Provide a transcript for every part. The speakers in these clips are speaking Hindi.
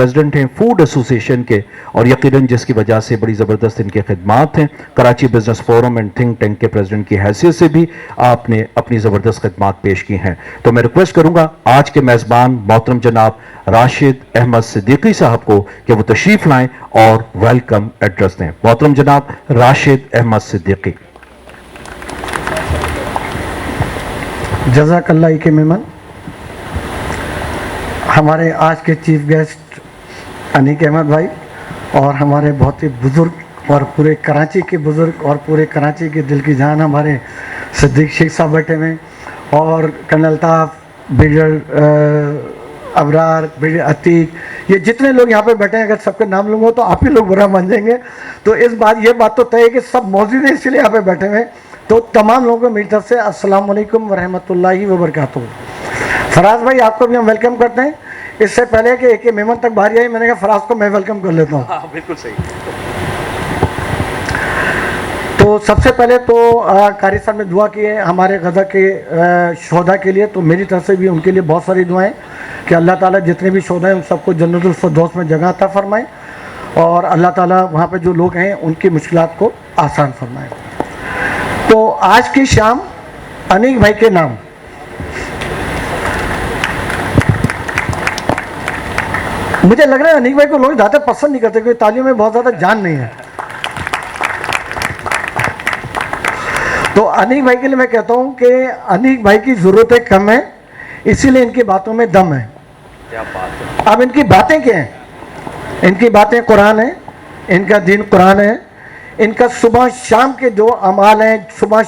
प्रेसिडेंट हैं फूड एसोसिएशन के, और यकीनन जिसकी वजह से बड़ी ज़बरदस्त इनके खिदमात हैं। Karachi business forum and think tank के प्रेसिडेंट की हैसियत से भी आपने अपनी ज़बरदस्त खिदमात पेश की हैं। तो मैं रिक्वेस्ट करूँगा आज के मेज़बान मोहतरम जनाब राशिद अहमद सिद्दीकी साहब को कि वो तशरीफ़ लाएँ और वेलकम एड्रेस दें। मोहतरम जनाब राशिद अहमद सिद्दीकी। जज़ाकल्लाह के मेमन, हमारे आज के चीफ गेस्ट अनीक अहमद भाई और हमारे बहुत ही बुज़ुर्ग और पूरे कराची के बुज़ुर्ग और पूरे कराची के दिल की जान हमारे सिद्दीक शेख साहब बैठे हुए, और colonel Taf, brigadier Abrar, brigadier Atiq, ये जितने लोग यहाँ पे बैठे हैं, अगर सबके नाम लूँगा तो आप ही लोग बुरा मान जाएंगे। तो ये बात तो तय है कि सब मौजूद हैं, इसलिए यहाँ पे बैठे हुए हैं। तो तमाम लोगों को मेरी तरफ से अस्सलाम वालेकुम व रहमतुल्लाहि व बरकातुहू। फराज भाई आपको भी हम वेलकम करते हैं। इससे पहले कि एक मेहमान तक बारी आई, मैंने कहा फराज को मैं वेलकम कर लेता हूँ। हाँ, बिल्कुल सही। तो सबसे पहले तो कारी साहब ने दुआ की है हमारे गज़ा के शोहदा के लिए, तो मेरी तरफ से भी उनके लिए बहुत सारी दुआएं कि अल्लाह ताला जितने भी शोहदा हैं उन सबको जन्नतुल फिरदौस में जगह अता फरमाए, और अल्लाह ताला वहाँ पे जो लोग हैं उनकी मुश्किलात को आसान फरमाए। तो आज की शाम अनीक भाई के नाम, मुझे लग रहा है अनीक भाई को लोग ज़्यादा पसंद नहीं करते क्योंकि तालियों में बहुत ज़्यादा जान नहीं है। तो अनीक भाई के लिए मैं कहता हूँ कि अनीक भाई की ज़रूरतें कम है, इसीलिए इनकी बातों में दम है। क्या बात है। अब इनकी बातें क्या हैं? इनकी बातें कुरान है, इनका दीन कुरान है, इनका सुबह शाम के जो अमाल हैं, सुबह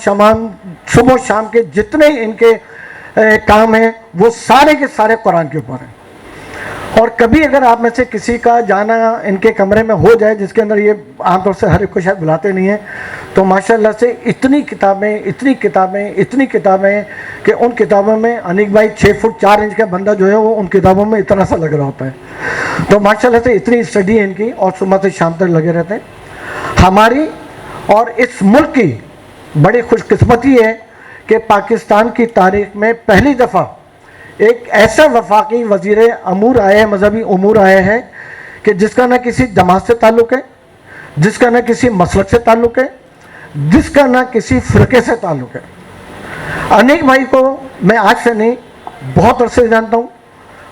शाम के जितने इनके काम हैं वो सारे के सारे कुरान के ऊपर हैं। और कभी अगर आप में से किसी का जाना इनके कमरे में हो जाए, जिसके अंदर ये आमतौर से हर एक को शायद बुलाते नहीं हैं, तो माशाल्लाह से इतनी किताबें कि उन किताबों में अनीक भाई 6 फुट 4 इंच का बंदा जो है वो उन किताबों में इतना सा लग रहा होता है। तो माशाल्लाह से इतनी स्टडी है इनकी, और सुबह से शाम तक लगे रहते हैं। हमारी और इस मुल्क की बड़ी खुशकिस्मती है कि पाकिस्तान की तारीख में पहली दफ़ा एक ऐसा वफाकी वज़ीर अमूर आए हैं, मजहबी उमूर आए हैं कि जिसका ना किसी जमात से ताल्लुक़ है, जिसका ना किसी मसलक से ताल्लुक़ है, जिसका ना किसी फ़िरके से ताल्लुक़ है। अनीक भाई को मैं आज से नहीं बहुत अरसे जानता हूँ।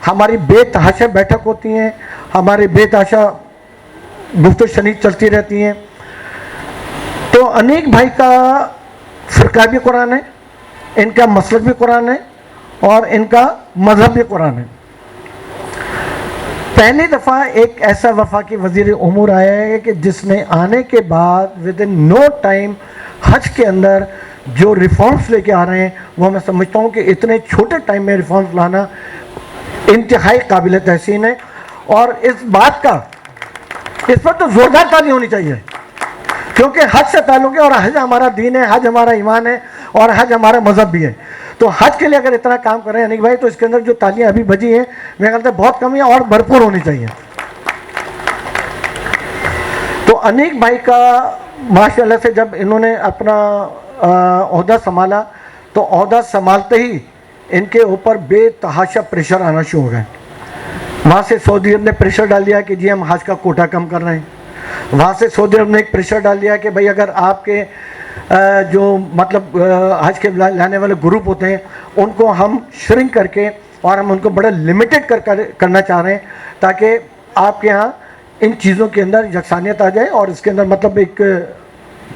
हमारी बेतहाशा बैठक होती हैं, हमारी बेतहाशा गुफ्तगू शनीद चलती रहती हैं। तो अनीक भाई का फ़िरका भी कुरान है, इनका मसलक भी कुरान है, और इनका मज़हब भी कुरान है। पहली दफ़ा एक ऐसा वफाकी वज़ीर उमूर आया है कि जिसने आने के बाद विद इन नो टाइम हज के अंदर जो रिफॉर्म्स लेके आ रहे हैं, वो मैं समझता हूँ कि इतने छोटे टाइम में रिफॉर्म्स लाना इंतहाई काबिल तहसीन है। और इस पर तो ज़ोरदार ताली होनी चाहिए, क्योंकि हज से ताल्लुक़ है, और हज हमारा दीन है, हज हमारा ईमान है, और हज हमारा मज़हब भी है। तो हज के लिए अगर इतना काम कर रहे हैं अनीक भाई, तो इसके अंदर जो तालियां अभी बजी हैं मेरे ख्याल से बहुत कम है और भरपूर होनी चाहिए। तो अनीक भाई का माशाल्लाह से जब इन्होंने अपना ओहदा संभाला, तो ओहदा संभालते ही इनके ऊपर बेतहाशा प्रेशर आना शुरू हो गए। वहाँ से सऊदी अरब ने प्रेशर डाल दिया कि जी हम हज का कोटा कम कर रहे हैं। वहाँ से सऊदी अरब ने एक प्रेशर डाल दिया कि भाई अगर आपके जो मतलब हज के लाने वाले ग्रुप होते हैं उनको हम श्रिंक करके और हम उनको बड़ा लिमिटेड करना चाह रहे हैं, ताकि आपके यहाँ इन चीज़ों के अंदर यकसानियत आ जाए और इसके अंदर मतलब एक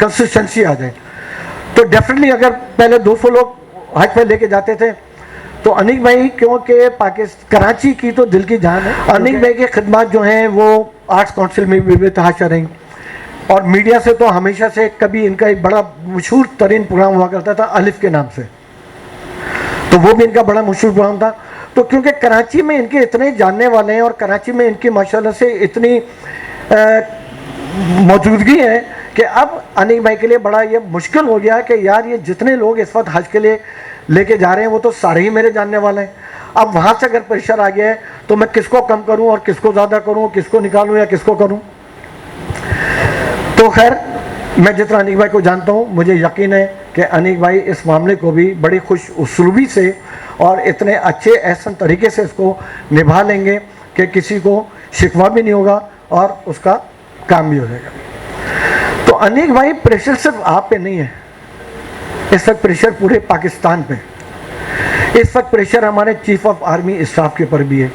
कंसिस्टेंसी आ जाए। तो डेफिनेटली अगर पहले 200 लोग हज पे लेके जाते थे, तो अनीक भाई क्योंकि कराची की तो दिल की जान है, अनीक भाई की खिदमत जो हैं वो आर्ट्स काउंसिल में भी बेतहाशा रही, और मीडिया से तो हमेशा से कभी इनका एक बड़ा मशहूर तरीन प्रोग्राम हुआ करता था अलिफ के नाम से, तो वो भी इनका बड़ा मशहूर प्रोग्राम था। तो क्योंकि कराची में इनके इतने जानने वाले हैं और कराची में इनकी माशाल्लाह से इतनी मौजूदगी है कि अब अनीक भाई के लिए बड़ा ये मुश्किल हो गया कि यार ये जितने लोग इस वक्त हज के लिए लेके जा रहे हैं वो तो सारे ही मेरे जानने वाले हैं। अब वहाँ से अगर प्रेशर आ गया है तो मैं किसको कम करूँ और किसको ज़्यादा करूँ, किसको निकालूँ या किसको करूँ। तो खैर मैं जितना अनीक भाई को जानता हूँ मुझे यकीन है कि अनीक भाई इस मामले को भी बड़ी खुश उसलूबी से और इतने अच्छे एहसन तरीके से इसको निभा लेंगे कि किसी को शिकवा भी नहीं होगा और उसका काम भी हो जाएगा। तो अनेक भाई, प्रेशर सिर्फ आप पे नहीं है, इस वक्त प्रेशर पूरे पाकिस्तान पे, इस वक्त प्रेशर हमारे चीफ ऑफ आर्मी स्टाफ के ऊपर भी है,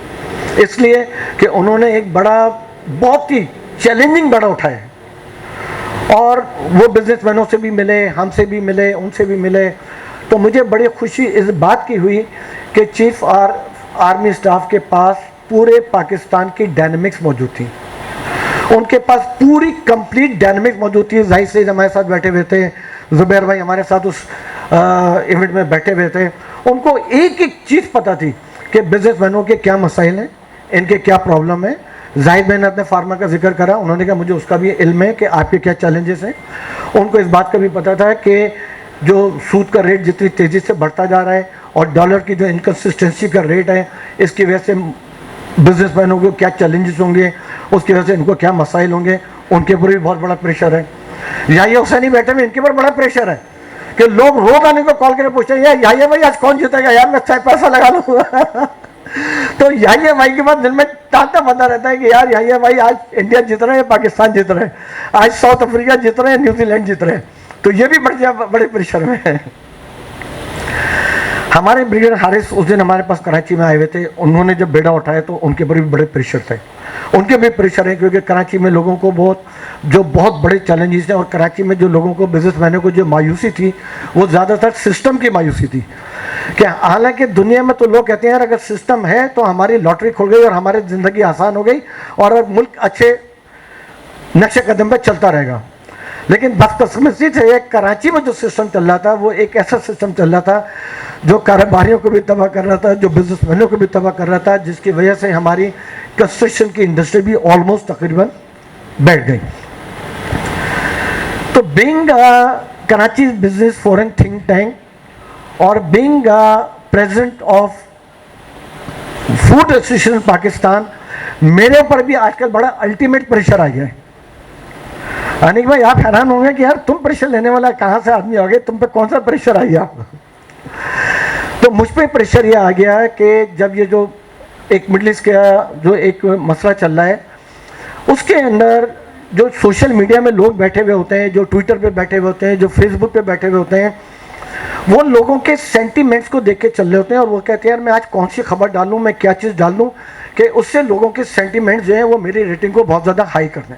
इसलिए कि उन्होंने एक बड़ा, बहुत ही चैलेंजिंग बड़ा उठाया और वो बिजनेसमैनों से भी मिले, हमसे भी मिले, उनसे भी मिले। तो मुझे बड़ी खुशी इस बात की हुई कि चीफ आर्मी स्टाफ के पास पूरे पाकिस्तान की डायनेमिक्स मौजूद थी, उनके पास पूरी कंप्लीट डायनेमिक्स मौजूद थी। जाहिर से हमारे साथ बैठे हुए थे, जुबैर भाई हमारे साथ उस इवेंट में बैठे हुए थे, उनको एक एक चीज़ पता थी कि बिजनेसमैनों के क्या मसाइल हैं, इनके क्या प्रॉब्लम है। जाहिद भाई ने अपने फार्मा का जिक्र करा, उन्होंने कहा मुझे उसका भी इल्म है कि आपके क्या चैलेंजेस हैं। उनको इस बात का भी पता था कि जो सूद का रेट जितनी तेज़ी से बढ़ता जा रहा है और डॉलर की जो इनकन्सिस्टेंसी का रेट है, इसकी वजह से बिजनेसमैनों को क्या चैलेंजेस होंगे, उसकी वजह से इनको क्या मसाइल होंगे, उनके ऊपर भी बहुत बड़ा प्रेशर है। याहिया हुसैनी बैठे हुए, इनके ऊपर बड़ा प्रेशर है कि लोग रोज आने को कॉल करके पूछते हैं याहिया भाई आज कौन जीतेगा, यार मैं चाहे पैसा लगा लूँगा। तो याहिया भाई के बाद दिल में तांता बंधा रहता है कि यार याहिया भाई आज इंडिया जीत रहे हैं, पाकिस्तान जीत रहे हैं, आज साउथ अफ्रीका जीत रहे हैं, न्यूजीलैंड जीत रहे हैं। तो ये भी बड़े प्रेशर में है। हमारे ब्रिगेडियर हारिस उस दिन हमारे पास कराची में आए हुए थे, उन्होंने जब बेड़ा उठाया तो उनके ऊपर भी बड़े प्रेशर थे, उनके भी प्रेशर है क्योंकि कराची में लोगों को बहुत बड़े चैलेंजेस हैं और कराची में जो लोगों को, बिजनेसमैनों को जो मायूसी थी वो ज़्यादातर सिस्टम की मायूसी थी। क्या हालांकि दुनिया में तो लोग कहते हैं यार अगर सिस्टम है तो हमारी लॉटरी खुल गई और हमारी ज़िंदगी आसान हो गई और मुल्क अच्छे नक्शे कदम पर चलता रहेगा। लेकिन बदकिस्मती से कराची में जो सिस्टम चल रहा था वो एक ऐसा सिस्टम चल रहा था जो कारोबारियों को भी तबाह कर रहा था, जो बिजनेसमैनों को भी तबाह कर रहा था, जिसकी वजह से हमारी कंस्ट्रक्शन की इंडस्ट्री भी ऑलमोस्ट तकरीबन बैठ गई। तो being Karachi business forum think tank और being president of food association Pakistan, मेरे ऊपर भी आजकल बड़ा अल्टीमेट प्रेशर आ गया है। अनिक भाई आप हैरान होंगे कि यार तुम प्रेशर लेने वाला कहाँ से आदमी आ गए, तुम पे कौन सा प्रेशर आ गया। तो मुझ पे प्रेशर ये आ गया कि जब ये जो एक मिडल ईस्ट का जो एक मसला चल रहा है उसके अंदर जो सोशल मीडिया में लोग बैठे हुए होते हैं, जो ट्विटर पे बैठे हुए होते हैं, जो फेसबुक पे बैठे हुए होते हैं, वो लोगों के सेंटीमेंट्स को देख के चल रहे होते हैं और वो कहते हैं यार मैं आज कौन सी खबर डालूं, मैं क्या चीज़ डाल दूं कि उससे लोगों के सेंटीमेंट्स जो हैं वो मेरी रेटिंग को बहुत ज़्यादा हाई कर दें।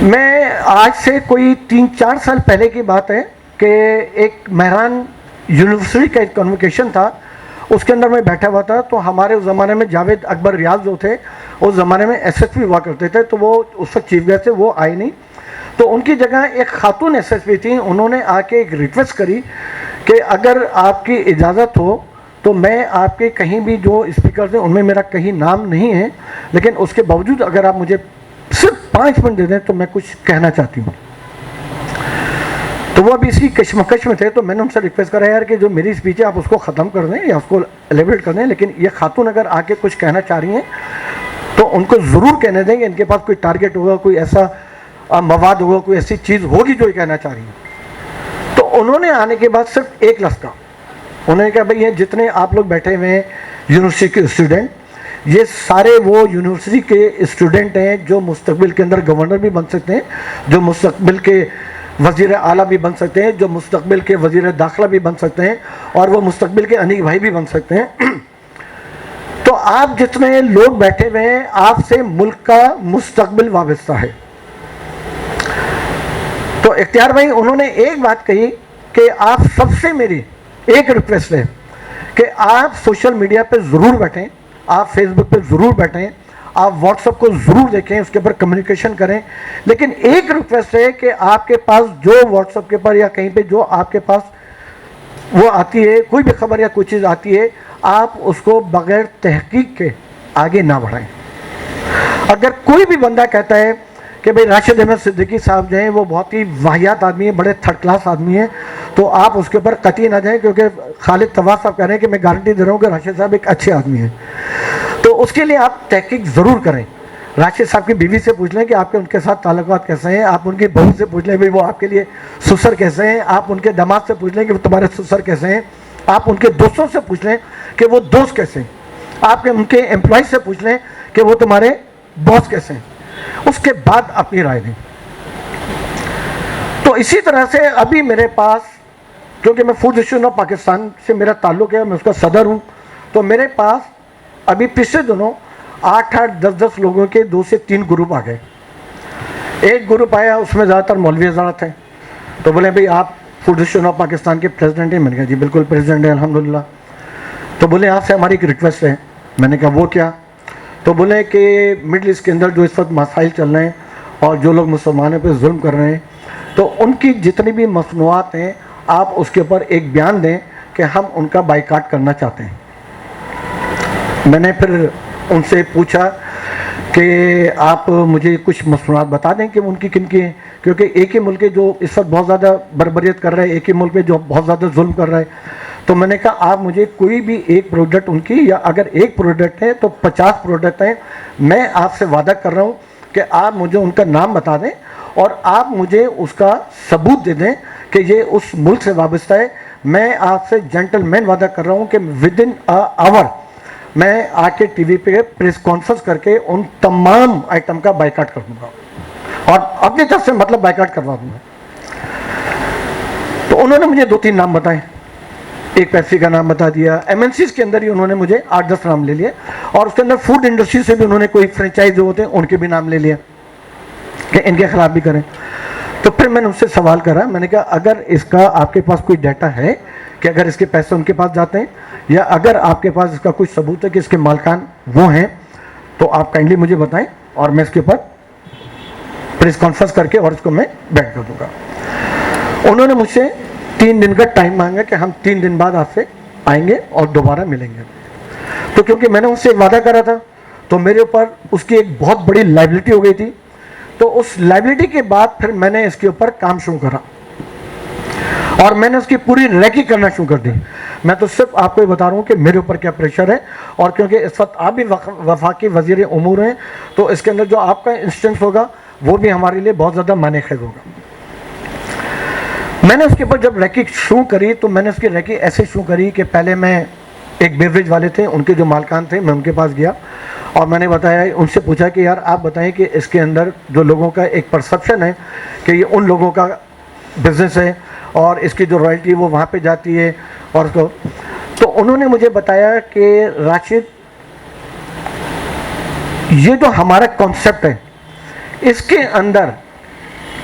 मैं आज से कोई 3-4 साल पहले की बात है कि एक मेहरान यूनिवर्सिटी का एक कन्वोकेशन था, उसके अंदर मैं बैठा हुआ था। तो हमारे उस ज़माने में जावेद अकबर रियाज जो थे उस ज़माने में एसएसपी हुआ करते थे, तो वो उस वक्त चीफ गेस्ट थे, वो आए नहीं। तो उनकी जगह एक खातून एसएसपी थी, उन्होंने आके एक रिक्वेस्ट करी कि अगर आपकी इजाज़त हो तो मैं आपके कहीं भी जो स्पीकर हैं उनमें मेरा कहीं नाम नहीं है, लेकिन उसके बावजूद अगर आप मुझे सिर्फ 5 मिनट दे दें तो मैं कुछ कहना चाहती हूँ। तो वो अभी इसी कश्मकश में थे, तो मैंने उनसे रिक्वेस्ट करा यार कि जो मेरी स्पीच है आप उसको ख़त्म कर दें या उसको एलिब्रेट कर दें, लेकिन ये खातून अगर आके कुछ कहना चाह रही हैं तो उनको ज़रूर कहने दें कि इनके पास कोई टारगेट होगा, कोई ऐसा मवाद होगा, कोई ऐसी चीज़ होगी जो ये कहना चाह रही हैं। तो उन्होंने आने के बाद सिर्फ एक लफ्ज़ कहा, उन्होंने कहा भाई ये जितने आप लोग बैठे हुए हैं यूनिवर्सिटी के स्टूडेंट, ये सारे वो यूनिवर्सिटी के स्टूडेंट हैं जो मुस्तकबिल के अंदर गवर्नर भी बन सकते हैं, जो मुस्तकबिल के वज़ीर आला भी बन सकते हैं, जो मुस्तकबिल के वज़ीर दाखिला भी बन सकते हैं और वो मुस्तकबिल के अनीक भाई भी बन सकते हैं। तो आप जितने लोग बैठे हुए हैं आपसे मुल्क का मुस्तकबिल वाबस्ता है। तो इख्तियार भाई उन्होंने एक बात कही कि आप सबसे मेरी एक रिक्वेस्ट है कि आप सोशल मीडिया पे ज़रूर बैठें, आप फेसबुक पे ज़रूर बैठें, आप व्हाट्सएप को ज़रूर देखें, उसके ऊपर कम्युनिकेशन करें, लेकिन एक रिक्वेस्ट है कि आपके पास जो व्हाट्सएप के ऊपर या कहीं पे जो आपके पास वो आती है कोई भी खबर या कोई चीज़ आती है, आप उसको बग़ैर तहकीक के आगे ना बढ़ाएं। अगर कोई भी बंदा कहता है कि भाई राशिद अहमद सिद्दीकी साहब जो हैं वो बहुत ही वाहियात आदमी है, बड़े थर्ड क्लास आदमी हैं, तो आप उसके ऊपर कतई ना जाएं, क्योंकि खालिद तवाफ साहब कह रहे हैं कि मैं गारंटी दे रहा हूँ कि राशिद साहब एक अच्छे आदमी हैं। तो उसके लिए आप तहकीक ज़रूर करें। राशिद साहब की बीवी से पूछ लें कि आपके उनके साथ ताल्लुकात कैसे हैं, आप उनकी बहू से पूछ लें भाई वो आपके लिए ससुर कैसे हैं, आप उनके दामाद से पूछ लें कि वो तुम्हारे ससुर कैसे हैं, आप उनके दोस्तों से पूछ लें कि वो दोस्त कैसे हैं। आपके उनके एम्प्लॉय से पूछ लें कि वो तुम्हारे बॉस कैसे हैं, उसके बाद अपनी राय दें। तो इसी तरह से अभी मेरे पास, क्योंकि मैं फूड इंस्टीट्यूट ऑफ पाकिस्तान से मेरा ताल्लुक़ है, मैं उसका सदर हूँ, तो मेरे पास अभी पिछले दिनों 8-8, 10-10 लोगों के 2 से 3 ग्रुप आ गए। एक ग्रुप आया, उसमें ज़्यादातर मौलवी हज़रात हैं, तो बोले भाई आप फूड इंस्टीट्यूट ऑफ पाकिस्तान के प्रेसिडेंट हैं? मैंने कहा जी बिल्कुल प्रेसिडेंट है अल्हम्दुलिल्लाह। तो बोले आपसे हमारी एक रिक्वेस्ट है। मैंने कहा वो क्या? तो बोले कि मिडल ईस्ट के अंदर जो इस वक्त मसाइल चल रहे हैं और जो लोग मुसलमानों पर जुल्म कर रहे हैं, तो उनकी जितनी भी मसनूआत हैं आप उसके ऊपर एक बयान दें कि हम उनका बाइकाट करना चाहते हैं। मैंने फिर उनसे पूछा कि आप मुझे कुछ मसनूआत बता दें कि उनकी किन की हैं, क्योंकि एक ही मुल्क के जो इस वक्त बहुत ज़्यादा बर्बरियत कर रहा है, एक ही मुल्क पे जो बहुत ज़्यादा जुल्म कर रहा है। तो मैंने कहा आप मुझे कोई भी एक प्रोडक्ट उनकी, या अगर एक प्रोडक्ट है तो 50 प्रोडक्ट हैं, मैं आपसे वादा कर रहा हूँ कि आप मुझे उनका नाम बता दें और आप मुझे उसका सबूत दे दें कि ये उस मुल्क से वाबस्ता है। मैं आपसे जेंटलमैन वादा कर रहा हूँ कि विद इन आवर मैं आके टीवी पे प्रेस कॉन्फ्रेंस करके उन तमाम आइटम का बाइकाट कर दूंगा और अपनी तरफ से मतलब बाइकाट करवा दूंगा। तो उन्होंने मुझे 2-3 नाम बताए, एक पेप्सी का नाम बता दिया, एमएनसीज के अंदर ही उन्होंने मुझे 8-10 नाम ले लिए, और उसके अंदर फूड इंडस्ट्री से भी उन्होंने कोई फ्रेंचाइज जो होते हैं उनके भी नाम ले लिया कि इनके खिलाफ भी करें। तो फिर मैंने उससे सवाल करा, मैंने कहा अगर इसका आपके पास कोई डाटा है कि अगर इसके पैसे उनके पास जाते हैं, या अगर आपके पास इसका कुछ सबूत है कि इसके मालिकान वो हैं, तो आप काइंडली मुझे बताएं और मैं इसके ऊपर प्रेस कॉन्फ्रेंस करके और इसको मैं बैठ कर दूंगा। उन्होंने मुझसे 3 दिन का टाइम मांगा कि हम 3 दिन बाद आपसे आएंगे और दोबारा मिलेंगे। तो क्योंकि मैंने उससे एक वादा करा था, तो मेरे ऊपर उसकी एक बहुत बड़ी लाइबिलिटी हो गई थी। तो उस लाइबिलिटी के बाद फिर मैंने इसके ऊपर काम शुरू करा और मैंने उसकी पूरी रैकी करना शुरू कर दी। मैं तो सिर्फ आपको ये बता रहा हूँ कि मेरे ऊपर क्या प्रेशर है, और क्योंकि इस वक्त आप भी वफाकी वज़ीर उमूर हैं, तो इसके अंदर जो आपका इंस्टेंस होगा वो भी हमारे लिए बहुत ज़्यादा माने खेज होगा। मैंने उसके ऊपर जब रैकी शुरू करी, तो मैंने उसकी रैकी ऐसे शुरू करी कि पहले मैं एक बेवरेज वाले थे, उनके जो मालकान थे, मैं उनके पास गया और मैंने बताया, उनसे पूछा कि यार आप बताएं कि इसके अंदर जो लोगों का एक परसेप्शन है कि ये उन लोगों का बिज़नेस है और इसकी जो रॉयल्टी वो वहाँ पे जाती है, और उसको, तो उन्होंने मुझे बताया कि राशिद, ये जो हमारा कॉन्सेप्ट है, इसके अंदर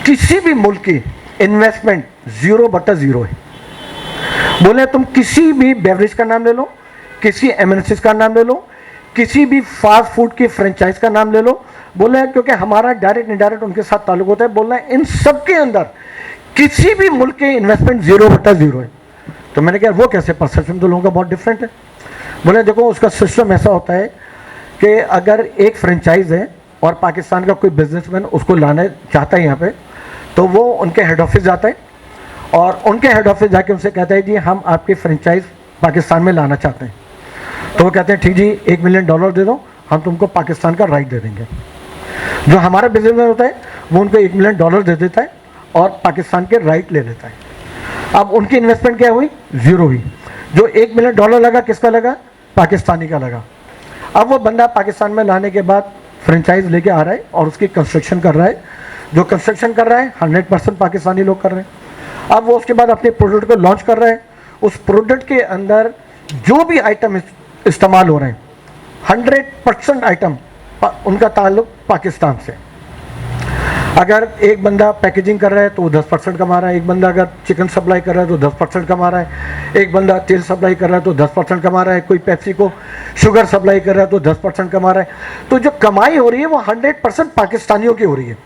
किसी भी मुल्क की इन्वेस्टमेंट 0/0 है। बोले तुम किसी भी बेवरेज का नाम ले लो, किसी एमएनसीज का नाम ले लो, किसी भी फास्ट फूड की फ्रेंचाइज का नाम ले लो, बोले क्योंकि हमारा डायरेक्ट इनडायरेक्ट उनके साथ ताल्लुक होता है, बोलना है इन सब के अंदर किसी भी मुल्क के इन्वेस्टमेंट 0/0 है। तो मैंने कहा वो कैसे, परसेप्शन तो लोगों का बहुत डिफरेंट है। बोले देखो उसका सिस्टम ऐसा होता है कि अगर एक फ्रेंचाइज है और पाकिस्तान का कोई बिजनेसमैन उसको लाने चाहता है यहाँ पे, तो वो उनके हेड ऑफिस जाता है और उनके हेड ऑफिस जाके उनसे कहता है जी हम आपकी फ्रेंचाइज पाकिस्तान में लाना चाहते हैं। तो वो कहते हैं ठीक जी $1 मिलियन दे दो, हम तुमको पाकिस्तान का राइट दे देंगे। जो हमारा बिजनेसमैन होता है वो उनको $1 मिलियन दे देता है और पाकिस्तान के राइट ले लेता है। अब उनकी इन्वेस्टमेंट क्या हुई, 0 हुई। जो $1 मिलियन लगा किसका लगा, पाकिस्तानी का लगा। अब वो बंदा पाकिस्तान में लाने के बाद फ्रेंचाइज लेके आ रहा है और उसकी कंस्ट्रक्शन कर रहा है। जो कंस्ट्रक्शन कर रहा है 100% पाकिस्तानी लोग कर रहे हैं। अब वो उसके बाद अपने प्रोडक्ट को लॉन्च कर रहा है। उस प्रोडक्ट के अंदर जो भी आइटम इस्तेमाल हो रहे हैं 100% आइटम उनका ताल्लुक पाकिस्तान से। अगर एक बंदा पैकेजिंग कर रहा है तो वो 10% कमा रहा है, एक बंदा अगर चिकन सप्लाई कर रहा है तो 10% कमा रहा है, एक बंदा तेल सप्लाई कर रहा है तो 10% कमा रहा है, कोई पेप्सी को शुगर सप्लाई कर रहा है तो 10% कमा रहा है। तो जो कमाई हो रही है वो 100% पाकिस्तानियों की हो रही है।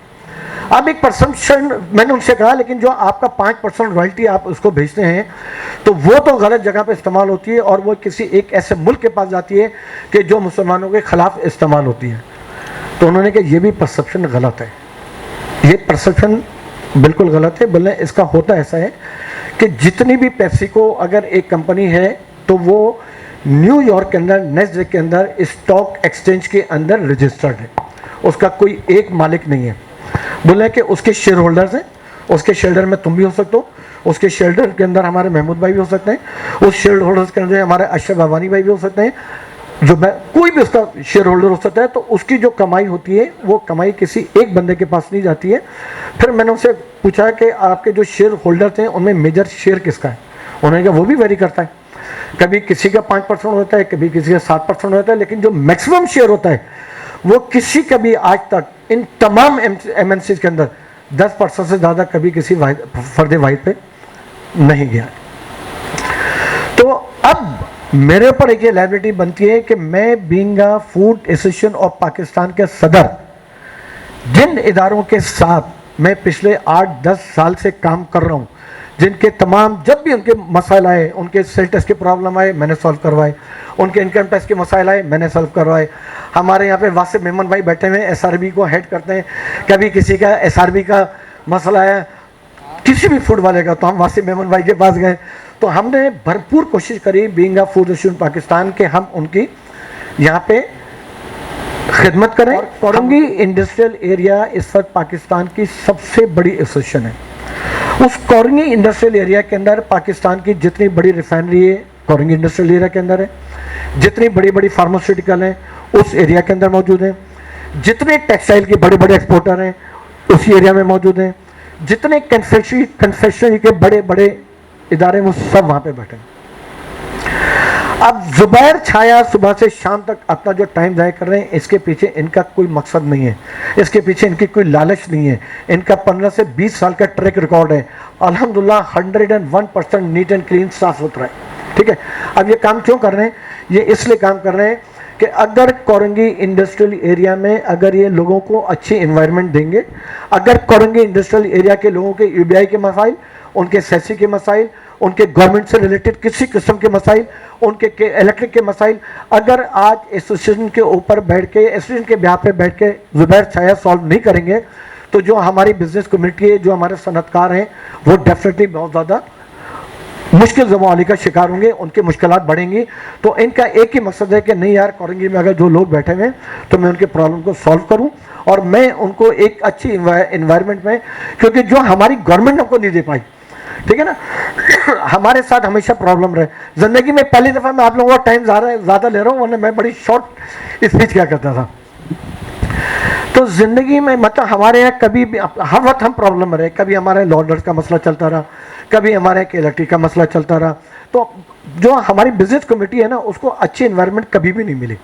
अब एक परसेप्शन मैंने उनसे कहा, लेकिन जो आपका 5% रॉयल्टी आप उसको भेजते हैं तो वो तो गलत जगह पे इस्तेमाल होती है और वो किसी एक ऐसे मुल्क के पास जाती है कि जो मुसलमानों के ख़िलाफ़ इस्तेमाल होती है। तो उन्होंने कहा ये भी परसेप्शन गलत है, ये परसेप्शन बिल्कुल गलत है। बोले इसका होता ऐसा है कि जितनी भी पेप्सी को अगर एक कंपनी है तो वो न्यूयॉर्क के अंदर नेस्डैक के अंदर स्टॉक एक्सचेंज के अंदर रजिस्टर्ड है, उसका कोई एक मालिक नहीं है। बोले कि उसके शेयर होल्डर्स हैं, उसके शेयर में तुम भी हो सकते हो, उसके शेयर के अंदर हमारे महमूद भाई भी हो सकते हैं, उस शेयर होल्डर्स के अंदर हमारे अशरफ अवानी भाई भी हो सकते हैं, जो मैं कोई भी उसका शेयर होल्डर हो सकता है, तो उसकी जो कमाई होती है वो कमाई किसी एक बंदे के पास नहीं जाती है। फिर मैंने उनसे पूछा कि आपके जो शेयर होल्डर थे उनमें मेजर शेयर किसका है? उन्होंने कहा वो भी वेरी करता है, कभी किसी का 5% होता है, कभी किसी का 7% होता है, लेकिन जो मैक्सिमम शेयर होता है वो किसी का भी आज तक इन तमाम एमएनसी के अंदर 10% से ज़्यादा कभी किसी फर्द वाहिद पे नहीं गया। तो अब मेरे ऊपर एक ये लायबिलिटी बनती है कि मैं being a food association of Pakistan के सदर, जिन इदारों के साथ मैं पिछले 8-10 साल से काम कर रहा हूँ, जिनके तमाम जब भी उनके मसाइल आए, उनके सेल टैक्स के प्रॉब्लम आए मैंने सॉल्व करवाए, उनके इनकम टैक्स के मसाइल आए मैंने सॉल्व करवाए। हमारे यहाँ पे वासिफ मेमन भाई बैठे हुए एसआरबी को हेड करते हैं, कभी किसी का एसआरबी का मसला है किसी भी फूड वाले का तो हम वासिफ मेमन भाई के पास गए। तो हमने भरपूर कोशिश करी being a food association Pakistan के हम उनकी यहाँ पे खिदमत करें। कोरंगी इंडस्ट्रियल एरिया इस वक्त पाकिस्तान की सबसे बड़ी एसोसिएशन है। उस कोरंगी इंडस्ट्रियल एरिया के अंदर पाकिस्तान की जितनी बड़ी रिफाइनरी है कोरंगी इंडस्ट्रियल एरिया के अंदर है, जितनी बड़ी बड़ी फार्मास्यूटिकल हैं उस एरिया के अंदर मौजूद हैं, जितने टेक्सटाइल के बड़े बड़े एक्सपोर्टर हैं उसी एरिया में मौजूद हैं, जितने कन्फेक्शनरी के बड़े बड़े इदारे वो सब वहाँ पे बैठे हैं। अब जुबैर छाया सुबह से शाम तक अपना जो टाइम ज़ाया कर रहे हैं, इसके पीछे इनका कोई मकसद नहीं है, इसके पीछे इनकी कोई लालच नहीं है। इनका 15 से 20 साल का ट्रैक रिकॉर्ड है, अल्हम्दुलिल्लाह 101% नीट एंड क्लीन, साफ सुथरा है। ठीक है, अब ये काम क्यों कर रहे हैं? ये इसलिए काम कर रहे हैं कि अगर कोरंगी इंडस्ट्रियल एरिया में अगर ये लोगों को अच्छी इन्वायरमेंट देंगे, अगर कोरंगी इंडस्ट्रियल एरिया के लोगों के यूबीआई के मसाइल, उनके सेसी के मसाइल, उनके गवर्नमेंट से रिलेटेड किसी किस्म के मसाइल, उनके इलेक्ट्रिक के मसाइल, अगर आज एसोसिएशन के ऊपर बैठ के, एसोसिएशन के ब्याह पे बैठ के जुबैर छाया सॉल्व नहीं करेंगे, तो जो हमारी बिजनेस कम्युनिटी है, जो हमारे सनतकार हैं, वो डेफिनेटली बहुत ज़्यादा मुश्किल ज़माने का शिकार होंगे, उनकी मुश्किलात बढ़ेंगी। तो इनका एक ही मकसद है कि नहीं यार, कोरंगी में अगर जो लोग बैठे हुए हैं तो मैं उनके प्रॉब्लम को सॉल्व करूं और मैं उनको एक अच्छी इन्वायरमेंट में, क्योंकि जो हमारी गवर्नमेंट हमको नहीं दे पाई, ठीक है ना, हमारे साथ हमेशा प्रॉब्लम रहे। ज़िंदगी में पहली दफ़ा मैं आप लोगों का टाइम ज़्यादा ले रहा हूँ, वरना मैं बड़ी शॉर्ट स्पीच क्या करता था। तो ज़िंदगी में मतलब हमारे यहाँ कभी भी हर वक्त हम प्रॉब्लम में रहे, कभी हमारे लॉर्डर्स का मसला चलता रहा, कभी हमारे यहाँ इलेक्ट्रिक का मसला चलता रहा। तो जो हमारी बिजनेस कमेटी है ना, उसको अच्छी इन्वायरमेंट कभी भी नहीं मिली।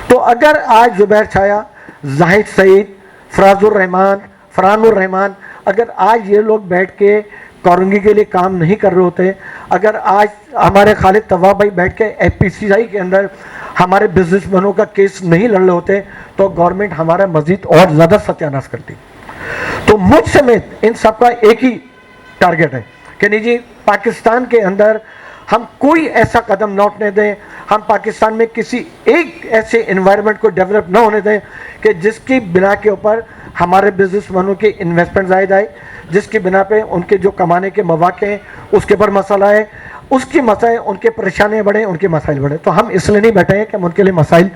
तो अगर आज जुबैर छाया, जाहिद सईद, फराजुर रहमान, फरहानुर रहमान, अगर आज ये लोग बैठ के कोरंगी के लिए काम नहीं कर रहे होते, अगर आज हमारे खालिद तवाब भाई बैठ के एफपीसीआई के अंदर हमारे बिजनेसमैनों का केस नहीं लड़ रहे होते, तो गवर्नमेंट हमारा मजीद और ज़्यादा सत्यानाश करती। तो मुझ समेत इन सब का एक ही टारगेट है कि नहीं जी, पाकिस्तान के अंदर हम कोई ऐसा कदम न उठने दें, हम पाकिस्तान में किसी एक ऐसे इन्वायरमेंट को डेवलप न होने दें कि जिसकी बिना के ऊपर हमारे बिजनेसमैनों की इन्वेस्टमेंट ज़ायद आए, जिसकी बिना पे उनके जो कमाने के मौके हैं उसके ऊपर मसला है, उसकी मसाइल, उनके परेशानियाँ बढ़े, उनके मसाइल बढ़े। तो हम इसलिए नहीं बैठे हैं कि हम उनके लिए मसाइल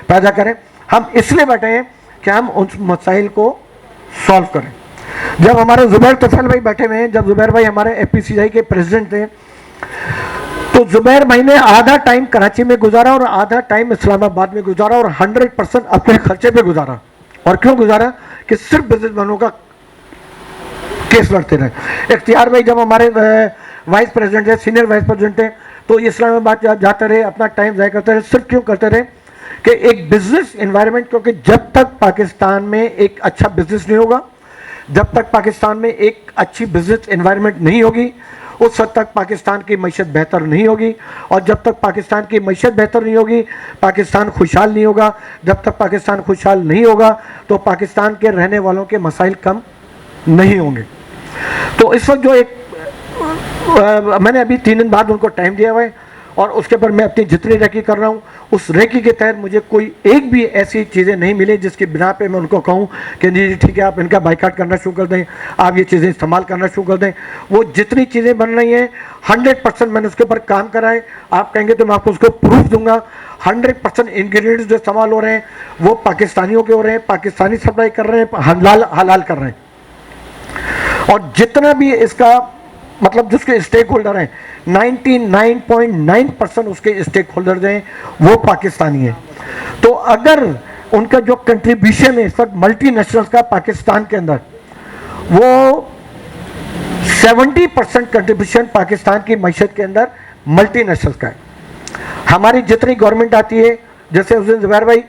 पैदा करें, हम इसलिए बैठे हैं कि हम उन मसाइल को सॉल्व करें। जब हमारे जुबैर तफैल भाई बैठे हुए हैं, जब जुबैर भाई हमारे एफपीसीआई के प्रेसिडेंट थे, तो जुबैर भाई ने आधा टाइम कराची में गुजारा और आधा टाइम इस्लामाबाद में गुजारा और 100% अपने खर्चे पे गुजारा। और क्यों गुजारा? कि सिर्फ बिजनेसमैनों का केस लड़ते रहे। इख्तियार भाई जब हमारे वाइस प्रेसिडेंट है, सीनियर वाइस प्रेसिडेंट है, तो इस्लामाबाद जाते रहे, अपना टाइम ज़ाया करते रहे। सिर्फ क्यों करते रहे? कि एक बिजनेस इन्वायरमेंट, क्योंकि जब तक पाकिस्तान में एक अच्छा बिजनेस नहीं होगा, जब तक पाकिस्तान में एक अच्छी बिजनेस इन्वायरमेंट नहीं होगी, उस वक्त तक पाकिस्तान की मईशत बेहतर नहीं होगी। और जब तक पाकिस्तान की मईशत बेहतर नहीं होगी, पाकिस्तान खुशहाल नहीं होगा। जब तक पाकिस्तान खुशहाल नहीं होगा, तो पाकिस्तान के रहने वालों के मसाइल कम नहीं होंगे। तो इस वक्त जो एक मैंने अभी 3 दिन बाद उनको टाइम दिया हुआ है और उसके पर मैं अपनी जितनी रेकी कर रहा हूँ, उस रेकी के तहत मुझे कोई एक भी ऐसी चीज़ें नहीं मिली जिसकी बिना पे मैं उनको कहूँ कि जी ठीक है, आप इनका बाइकाट करना शुरू कर दें, आप ये चीज़ें इस्तेमाल करना शुरू कर दें। वो जितनी चीज़ें बन रही हैं 100% मैंने उसके ऊपर काम करा है। आप कहेंगे तो मैं आपको उसको प्रूफ दूंगा। 100% इंग्रेडिएंट्स जो इस्तेमाल हो रहे हैं वो पाकिस्तानियों के हो रहे हैं, पाकिस्तानी सप्लाई कर रहे हैं, हलाल कर रहे हैं। और जितना भी इसका मतलब जिसके स्टेक होल्डर हैं 99.9% उसके स्टेक होल्डर हैं वो पाकिस्तानी हैं। तो अगर उनका जो कंट्रीब्यूशन है इस वक्त मल्टीनेशनल्स का पाकिस्तान के अंदर, वो 70% कंट्रीब्यूशन पाकिस्तान की मईशत के अंदर मल्टीनेशनल्स का है। हमारी जितनी गवर्नमेंट आती है, जैसे उस दिन ज़ुबैर भाई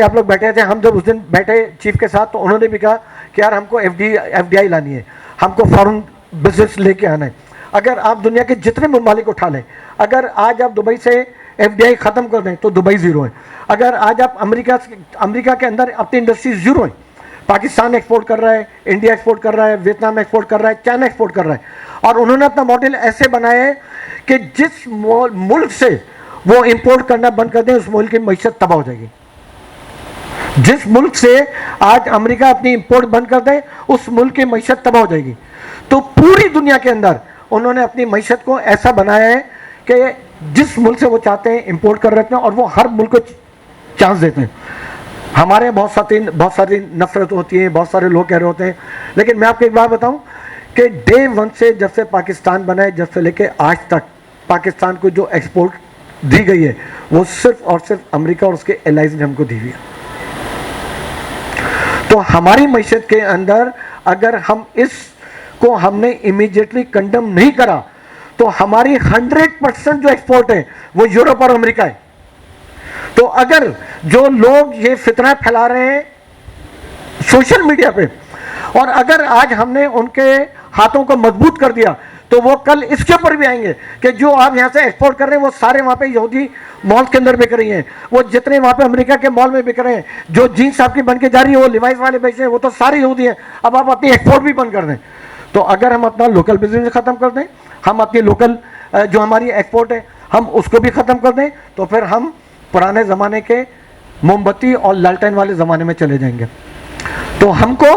आप लोग बैठे थे, हम जब उस दिन बैठे चीफ के साथ तो उन्होंने भी कहा कि यार हमको एफडीआई लानी है, हमको फॉरेन बिजनेस लेके आना है। अगर आप दुनिया के जितने ममालिक उठा लें, अगर आज आप दुबई से एफडीआई ख़त्म कर दें तो दुबई ज़ीरो है। अगर आज आप अमेरिका के अंदर अपनी इंडस्ट्री ज़ीरो है। पाकिस्तान एक्सपोर्ट कर रहा है, इंडिया एक्सपोर्ट कर रहा है, वियतनाम एक्सपोर्ट कर रहा है, चाइना एक्सपोर्ट कर रहा है। और उन्होंने अपना मॉडल ऐसे बनाया है कि जिस मुल्क से वो इंपोर्ट करना बंद कर दें उस मुल्क की मईशत तबाह हो जाएगी। जिस मुल्क से आज अमेरिका अपनी इंपोर्ट बंद कर दे उस मुल्क की मईशत तबाह हो जाएगी। तो पूरी दुनिया के अंदर उन्होंने अपनी मईशत को ऐसा बनाया है कि जिस मुल्क से वो चाहते हैं इंपोर्ट कर रहे हैं और वो हर मुल्क को चांस देते हैं। हमारे बहुत सारी नफरत होती है, बहुत सारे लोग कह रहे होते हैं, लेकिन मैं आपको एक बात बताऊं कि डे वन से जब से पाकिस्तान बना है, जब से लेके आज तक पाकिस्तान को जो एक्सपोर्ट दी गई है वो सिर्फ और सिर्फ अमेरिका और उसके एलाइज ने हमको दी हुई है। तो हमारी मईशत के अंदर अगर हम इसको हमने इमीडिएटली कंडम नहीं करा तो हमारी 100% जो एक्सपोर्ट है वो यूरोप और अमेरिका है। तो अगर जो लोग ये फितना फैला रहे हैं सोशल मीडिया पे, और अगर आज हमने उनके हाथों को मजबूत कर दिया तो वो कल इसके ऊपर भी आएंगे कि जो आप यहाँ से एक्सपोर्ट कर रहे हैं वो सारे वहाँ पे यहूदी मॉल के अंदर बिक रही हैं, वो जितने वहाँ पे अमेरिका के मॉल में बिक रहे हैं, जो जीन्स आपकी बन के जा रही है वो लिवाइस वाले बेच रहे हैं, वो तो सारे यहूदी हैं। अब आप अपनी एक्सपोर्ट भी बंद कर दें। तो अगर हम अपना लोकल बिजनेस ख़त्म कर दें, हम अपनी लोकल जो हमारी एक्सपोर्ट है हम उसको भी ख़त्म कर दें, तो फिर हम पुराने ज़माने के मोमबत्ती और लालटेन वाले ज़माने में चले जाएंगे। तो हमको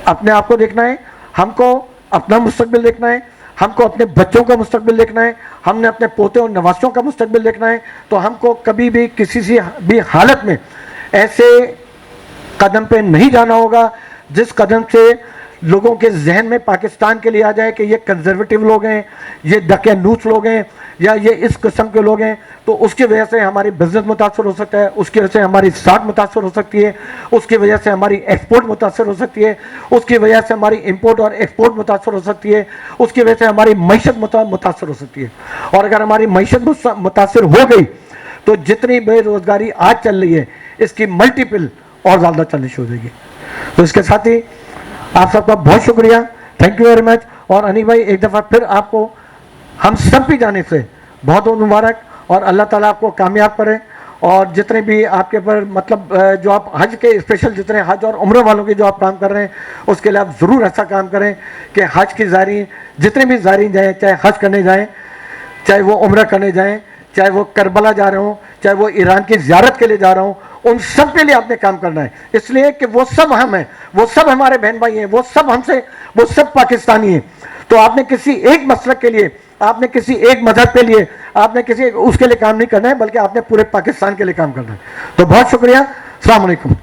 अपने आप को देखना है, हमको अपना मुस्तकबिल देखना है, हमको अपने बच्चों का मुस्तकबिल देखना है, हमने अपने पोते और नवासियों का मुस्तकबिल देखना है। तो हमको कभी भी किसी सी भी हालत में ऐसे कदम पे नहीं जाना होगा जिस कदम से लोगों के जहन में पाकिस्तान के लिए आ जाए कि ये कंजर्वेटिव लोग हैं, ये दकियानूस लोग हैं, या ये इस किस्म के लोग हैं। तो उसकी वजह से हमारी बिजनेस मुतासर हो सकता है, उसकी वजह से हमारी साख मुतासर हो सकती है, उसकी वजह से हमारी एक्सपोर्ट मुतासर हो सकती है, उसकी वजह से हमारी इंपोर्ट और एक्सपोर्ट मुतासर हो सकती है, उसकी वजह से हमारी मईशत मुतासर हो सकती है। और अगर हमारी मईशत मुतासर हो गई तो जितनी बेरोजगारी आज चल रही है इसकी मल्टीपल और ज़्यादा चलनी शुरू हो जाएगी। तो इसके साथ ही आप सबका बहुत शुक्रिया, थैंक यू वेरी मच। और अनिक भाई एक दफ़ा फिर आपको हम सब की जाने से बहुत बहुत मुबारक, और अल्लाह ताला आपको कामयाब करे। और जितने भी आपके पर मतलब जो आप हज के स्पेशल जितने हज और उम्र वालों के जो आप काम कर रहे हैं उसके लिए आप ज़रूर ऐसा काम करें कि हज की ज़ायरीन जितने भी ज़ायरीन जाएँ, चाहे हज करने जाएँ, चाहे वो उम्र करने जाएँ, चाहे वो करबला जा रहे हों, चाहे वो ईरान की ज़ियारत के लिए जा रहा हूँ, उन सब के लिए आपने काम करना है। इसलिए कि वो सब हम हैं, वो सब हमारे बहन भाई हैं, वो सब हमसे, वो सब पाकिस्तानी हैं। तो आपने किसी एक मसलक के लिए, आपने किसी एक मजहब के लिए, आपने किसी उसके लिए काम नहीं करना है, बल्कि आपने पूरे पाकिस्तान के लिए काम करना है। तो बहुत शुक्रिया, अस्सलाम वालेकुम।